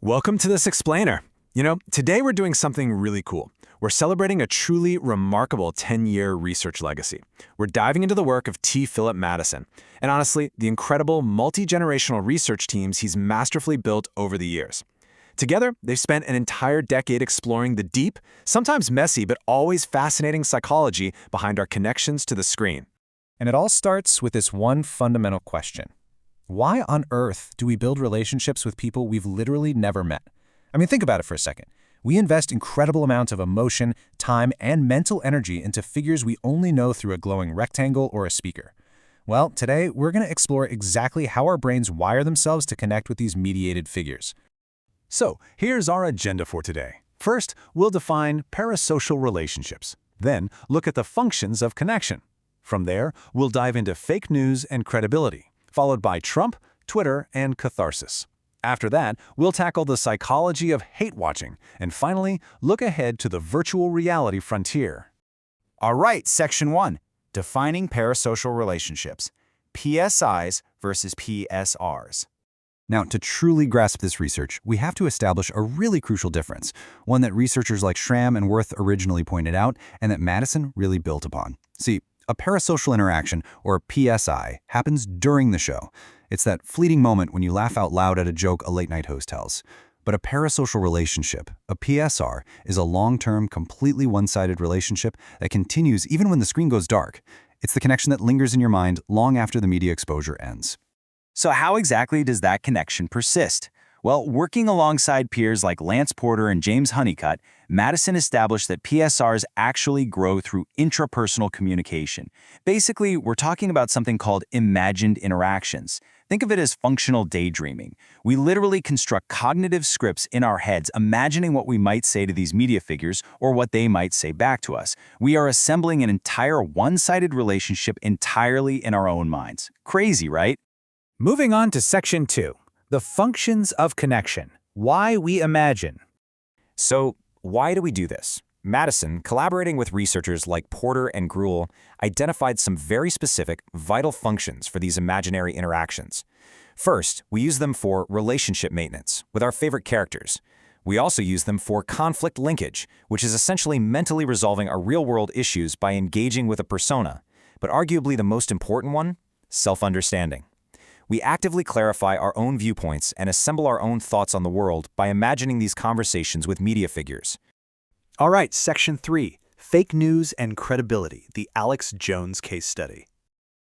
Welcome to this explainer. Today we're doing something really cool. We're celebrating a truly remarkable 10-year research legacy. We're diving into the work of Phillip Madison, and honestly, the incredible multi-generational research teams he's masterfully built over the years. Together, they've spent an entire decade exploring the deep, sometimes messy, but always fascinating psychology behind our connections to the screen. And it all starts with this one fundamental question. Why on earth do we build relationships with people we've literally never met? I mean, think about it for a second. We invest incredible amounts of emotion, time, and mental energy into figures we only know through a glowing rectangle or a speaker. Well, today we're going to explore exactly how our brains wire themselves to connect with these mediated figures. So, here's our agenda for today. First, we'll define parasocial relationships. Then, look at the functions of connection. From there, we'll dive into fake news and credibility, followed by Trump, Twitter, and catharsis. After that, we'll tackle the psychology of hate-watching, and finally, look ahead to the virtual reality frontier. All right, Section 1, Defining Parasocial Relationships, PSIs versus PSRs. Now, to truly grasp this research, we have to establish a really crucial difference, one that researchers like Schramm and Wirth originally pointed out, and that Madison really built upon. See, a parasocial interaction, or PSI, happens during the show. It's that fleeting moment when you laugh out loud at a joke a late-night host tells. But a parasocial relationship, a PSR, is a long-term, completely one-sided relationship that continues even when the screen goes dark. It's the connection that lingers in your mind long after the media exposure ends. So how exactly does that connection persist? Well, working alongside peers like Lance Porter and James Honeycutt, Madison established that PSRs actually grow through intrapersonal communication. Basically, we're talking about something called imagined interactions. Think of it as functional daydreaming. We literally construct cognitive scripts in our heads, imagining what we might say to these media figures or what they might say back to us. We are assembling an entire one-sided relationship entirely in our own minds. Crazy, right? Moving on to Section 2. The functions of connection. Why we imagine. So, why do we do this? Madison, collaborating with researchers like Porter and Gruhl, identified some very specific, vital functions for these imaginary interactions. First, we use them for relationship maintenance with our favorite characters. We also use them for conflict linkage, which is essentially mentally resolving our real-world issues by engaging with a persona. But arguably the most important one, self-understanding. We actively clarify our own viewpoints and assemble our own thoughts on the world by imagining these conversations with media figures. All right, Section 3, Fake News and Credibility, the Alex Jones case study.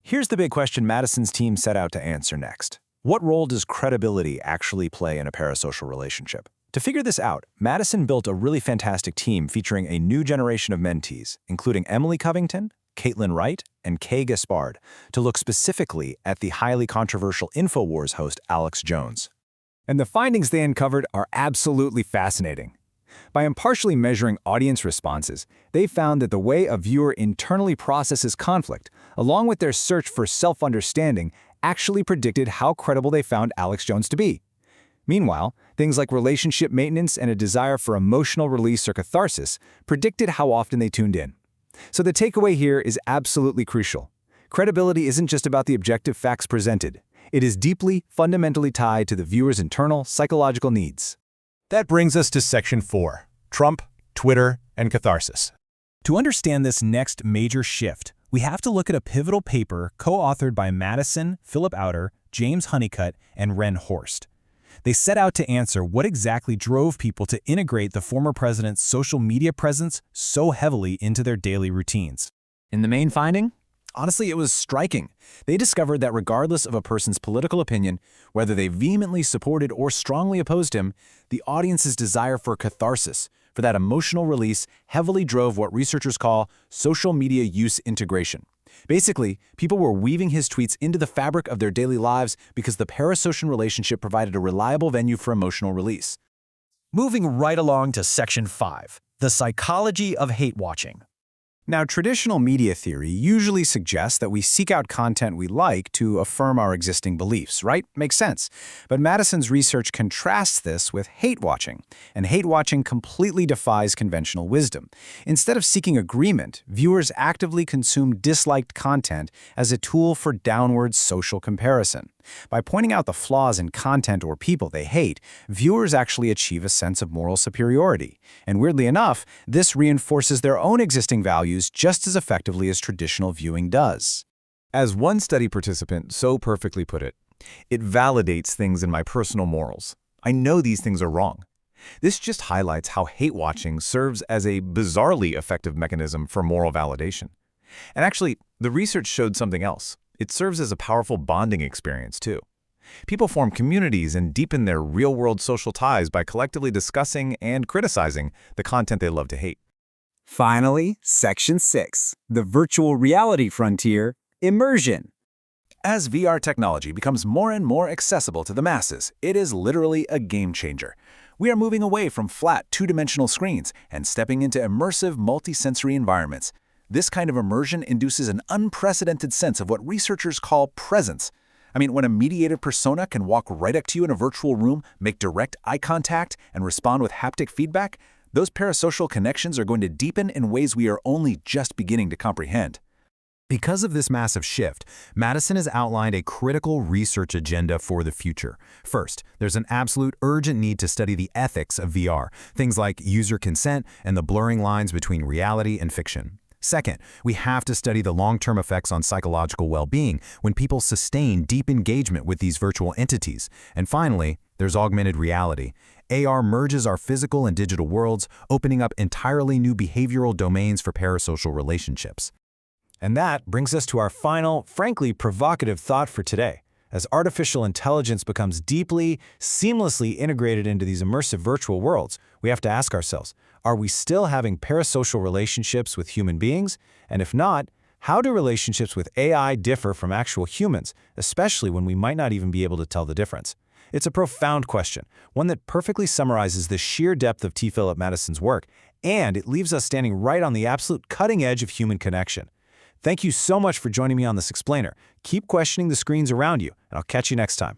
Here's the big question Madison's team set out to answer next. What role does credibility actually play in a parasocial relationship? To figure this out, Madison built a really fantastic team featuring a new generation of mentees, including Emily Covington, Caitlin Wright, and Kay Gaspard, to look specifically at the highly controversial InfoWars host Alex Jones. And the findings they uncovered are absolutely fascinating. By impartially measuring audience responses, they found that the way a viewer internally processes conflict, along with their search for self-understanding, actually predicted how credible they found Alex Jones to be. Meanwhile, things like relationship maintenance and a desire for emotional release or catharsis predicted how often they tuned in. So the takeaway here is absolutely crucial. Credibility isn't just about the objective facts presented. It is deeply, fundamentally tied to the viewer's internal psychological needs. That brings us to Section 4. Trump, Twitter, and catharsis. To understand this next major shift, we have to look at a pivotal paper co-authored by Madison, Phillip, James Honeycutt, and Ren Horst. They set out to answer what exactly drove people to integrate the former president's social media presence so heavily into their daily routines. In the main finding? Honestly, it was striking. They discovered that regardless of a person's political opinion, whether they vehemently supported or strongly opposed him, the audience's desire for catharsis, for that emotional release, heavily drove what researchers call social media use integration. Basically, people were weaving his tweets into the fabric of their daily lives because the parasocial relationship provided a reliable venue for emotional release. Moving right along to Section 5. The psychology of hate-watching. Now, traditional media theory usually suggests that we seek out content we like to affirm our existing beliefs, right? Makes sense. But Madison's research contrasts this with hate-watching, and hate-watching completely defies conventional wisdom. Instead of seeking agreement, viewers actively consume disliked content as a tool for downward social comparison. By pointing out the flaws in content or people they hate, viewers actually achieve a sense of moral superiority. And weirdly enough, this reinforces their own existing values just as effectively as traditional viewing does. As one study participant so perfectly put it validates things in my personal morals. I know these things are wrong. This just highlights how hate-watching serves as a bizarrely effective mechanism for moral validation. And actually, the research showed something else. It serves as a powerful bonding experience, too. People form communities and deepen their real-world social ties by collectively discussing and criticizing the content they love to hate. Finally, Section 6, the virtual reality frontier, immersion. As VR technology becomes more and more accessible to the masses, it is literally a game changer. We are moving away from flat, two-dimensional screens and stepping into immersive, multi-sensory environments. This kind of immersion induces an unprecedented sense of what researchers call presence. I mean, when a mediated persona can walk right up to you in a virtual room, make direct eye contact, and respond with haptic feedback, those parasocial connections are going to deepen in ways we are only just beginning to comprehend. Because of this massive shift, Madison has outlined a critical research agenda for the future. First, there's an absolute urgent need to study the ethics of VR, things like user consent and the blurring lines between reality and fiction. Second, we have to study the long-term effects on psychological well-being when people sustain deep engagement with these virtual entities. And finally, there's augmented reality. AR merges our physical and digital worlds, opening up entirely new behavioral domains for parasocial relationships. And that brings us to our final, frankly provocative thought for today. As artificial intelligence becomes deeply, seamlessly integrated into these immersive virtual worlds, we have to ask ourselves, are we still having parasocial relationships with human beings? And if not, how do relationships with AI differ from actual humans, especially when we might not even be able to tell the difference? It's a profound question, one that perfectly summarizes the sheer depth of Phillip Madison's work, and it leaves us standing right on the absolute cutting edge of human connection. Thank you so much for joining me on this explainer. Keep questioning the screens around you, and I'll catch you next time.